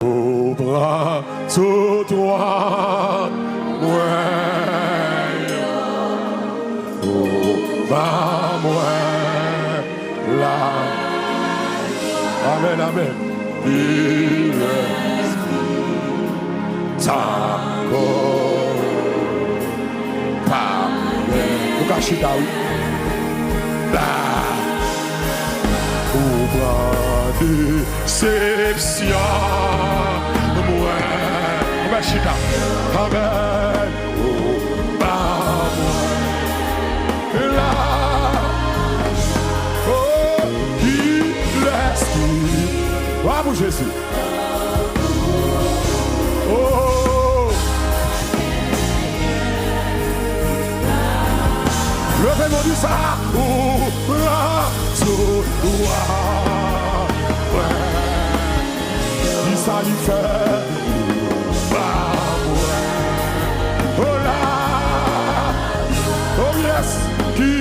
Au bras sous toi, mwen, au bras mwen, là. Amen, amen. Il est ta Vous cachez là, oui. Là, au bras déception, moi, on va chita. Amen, au bras, moi, là, oh, il est qui, bravo Jésus. Oh, levez-moi du ça, ouvre sous toi. Qui ça lui fait? Oh là, oh yes, qui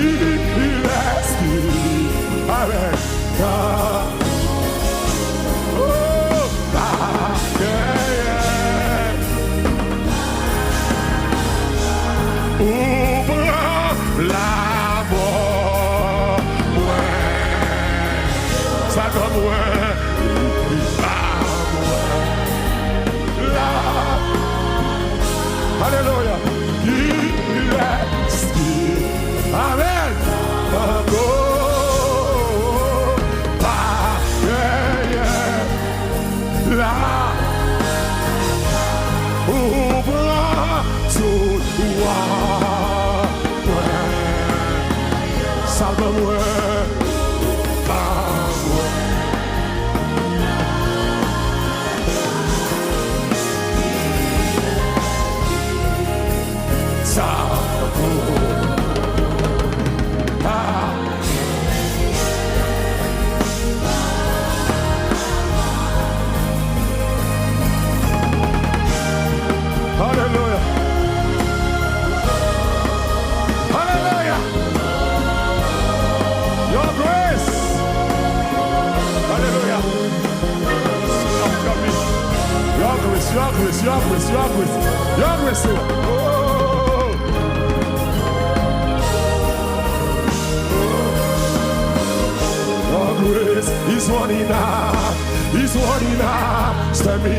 reste avec toi. Oh, yeah. Ouvre la mort, ça comme Alléluia. Il est Amen. Là, ouvre tout toi. Salve-moi. Hallelujah. Hallelujah. Your grace. Hallelujah. Your grace, your grace, your grace, your grace. Your grace. Oh. Your grace is running out. It's running out. Stand me.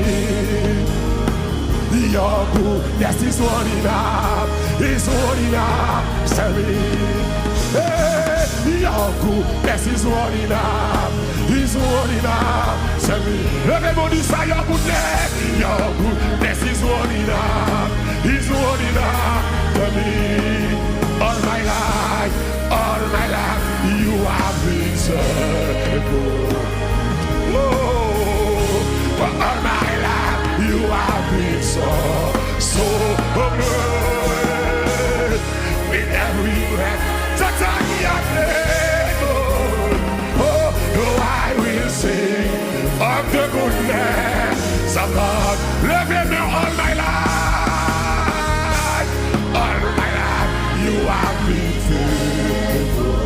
Your goodness is running up, it's running up, sorry. Hey, your goodness is running up, it's running up, sorry. Everybody say your goodness is running up, it's running up to me. All my life, you have been so good. Oh, for all my life, you have been so good. With every breath that I take, oh, I will sing of the goodness of God. Living me all my life, you have been faithful.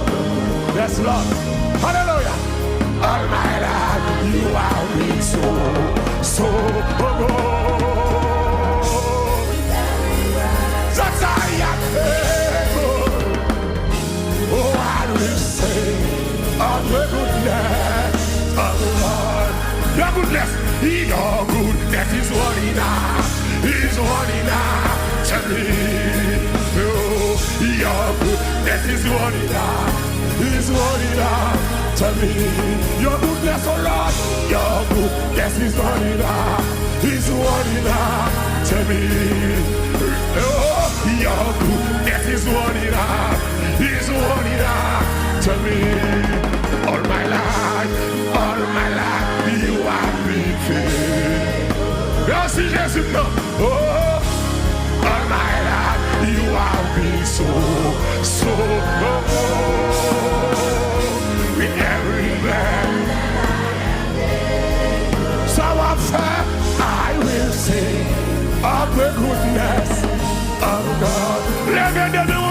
Yes, Lord. Hallelujah. All my life, you have been so good. Of the goodness of the Lord. Your goodness is running out, is running out to me. Oh, your goodness is running out, is running out to me. Your goodness, oh Lord, your goodness is running out, is running out to me. Oh, your goodness is running out, is running out to me. All my life, you have been faithful. Merci Jésus. Oh, all my life, you have been so good. With every breath, so I will sing of the goodness of God. Let me know,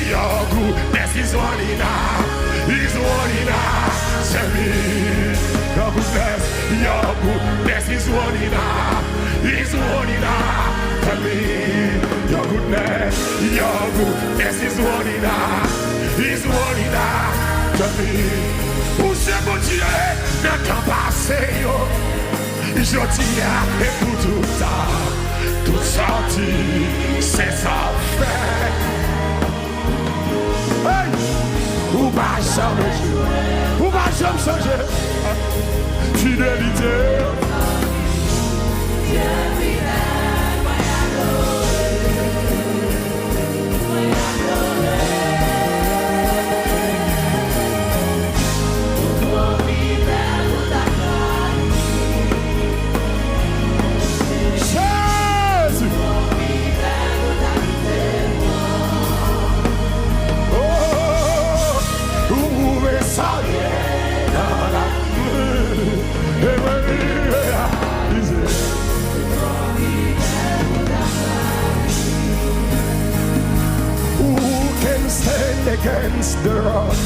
your goodness is running out, is running out to me. Your goodness, your goodness is running out. Is running out. Tell me your goodness is running out. Is running out. Tell me. Poussez mon Dieu dans ton passé. Je dis et pour tout ça, tout sorti, c'est ça fait. Hey! Ou pas jamais changer. Fidélité. Against the rock,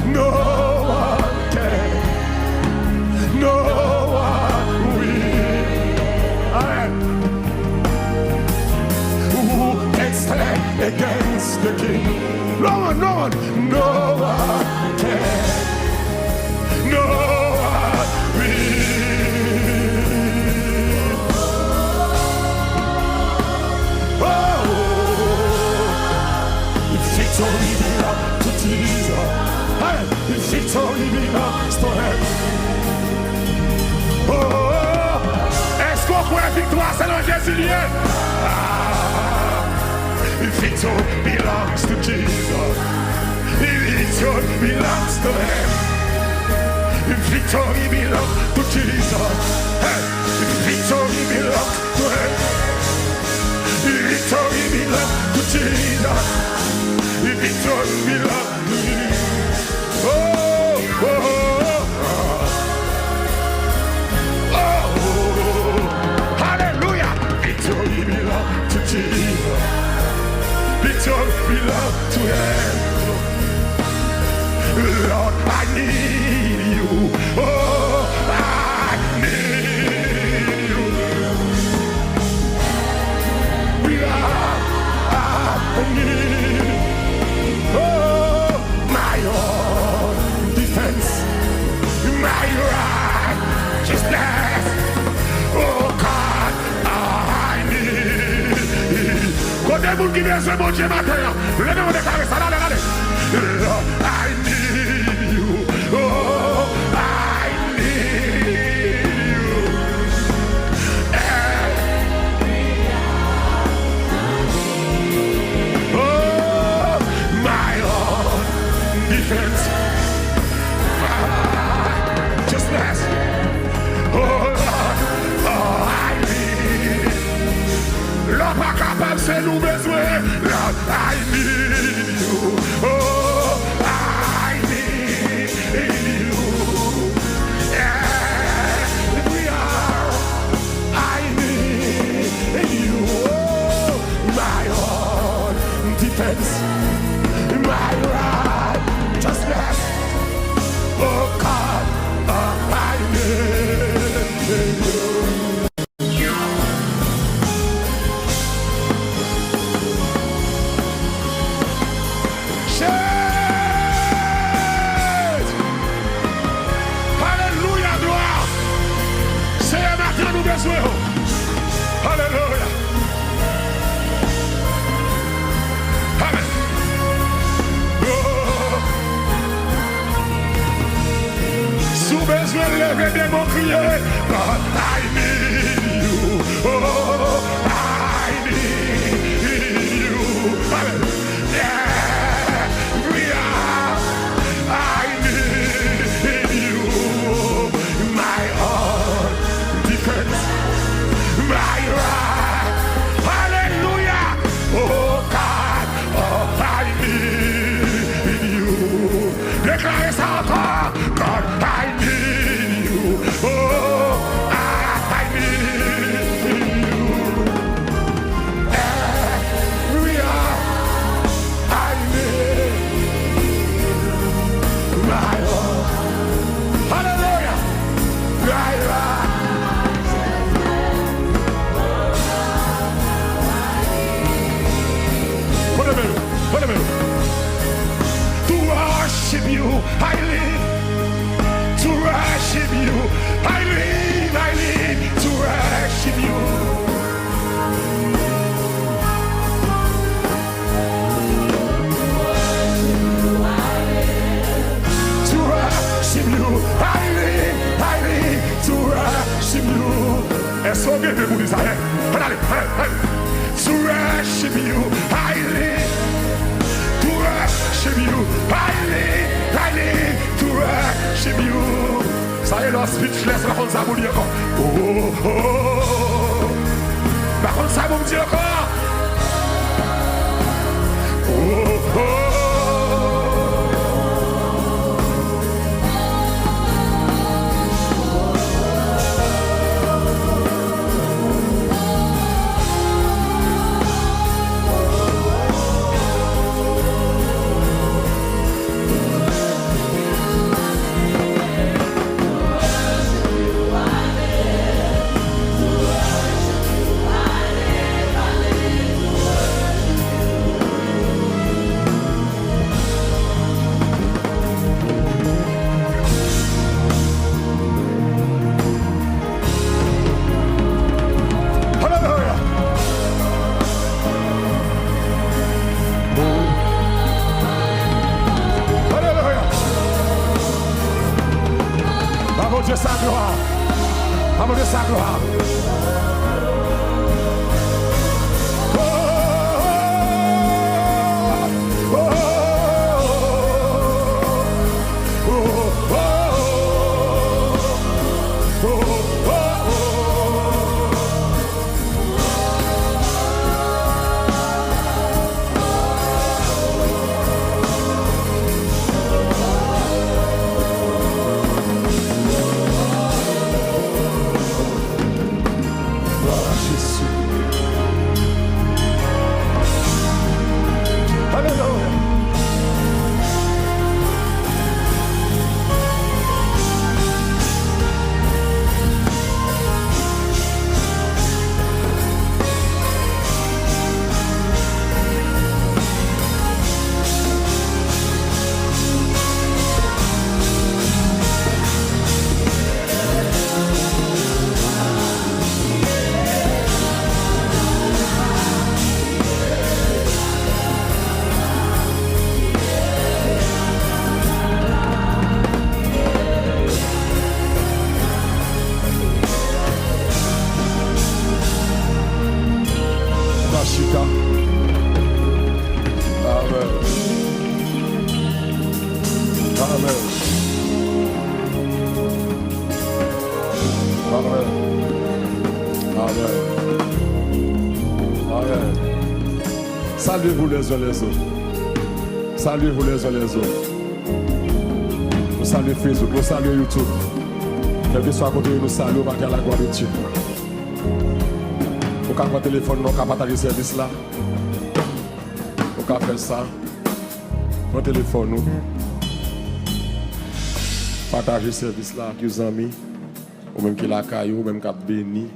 no one can, no one will. Who can stand against the king? No one, no one, no one can, no one will. Oh. Victory belongs to Jesus. Hey, victory belongs to Him. Oh, est-ce qu'on voit la victoire, c'est dans Jésus? Victory belongs to Jesus. Victory belongs to Him. Victory belongs to Jesus. Hey, victory belongs to Him. Victory belongs to Jesus. Victory belongs to me. Oh, oh, oh, oh, hallelujah. Victory belongs to Jesus. Victory belongs to Him. Lord, I need you. Oh, I need you. I need you. My own defense, my righteousness. Oh God, I need. Quand vous qui vient ce bon Dieu matin, levez-vous des caresses, allez. Lord, I need you. Oh, I need you. Oh, my own defense. Just last. Oh Lord, oh I need. L'homme pas capable, c'est nous besoin. Lord, I need you. Oh, I need you. Yeah, we are. I need you. Oh, my own defense. My righteousness. Oh God, I need you. Church! Hallelujah, gloire. C'est un matin nous besoin. Hallelujah. Amen. Sous besoin de lever des mots criés. God, I need you. Oh, I need you. Amen. Yeah, we are. I need you. My own defense. My right. Hallelujah. Oh God, oh I need you. Déclarez ça encore. God, I need you. Oh, I need so give me this. To worship you, I live. To worship you, I live to worship you. Ça y est, là, speechless, par contre, ça vous dit encore. Oh, oh, oh. Par contre, ça vous dit encore. Oh, oh. Dieu sa gloire. Vamos Dieu sa gloire. Saluez-vous les uns les autres. Saluez-vous les uns les autres. Nous saluons Facebook, nous saluons YouTube. Quel que soit à côté de nous, saluons par la gloire de Dieu. Vous pouvez prendre le téléphone, vous pouvez partager le service là. Vous pouvez faire ça. Mon téléphone, nous. Partager le service là avec vos amis. Ou même qui la caillou, ou même qui a béni.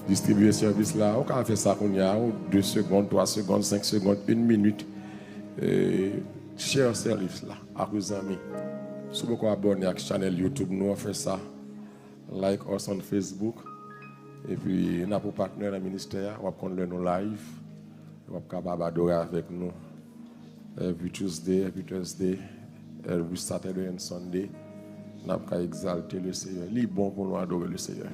Distribuer le service là, on peut faire ça qu'on y a 2 secondes, 3 secondes, 5 secondes, 1 minute. Share service là, à vos amis. Si vous abonnez à la chaîne YouTube, nous on fait ça. Like us on Facebook. Et puis, nous avons pour partenaire dans le ministère, on va prendre nos live. On va adorer avec nous. Every Tuesday, every Thursday, every Saturday and Sunday. Nous avons exalter le Seigneur. Il est bon pour nous adorer le Seigneur.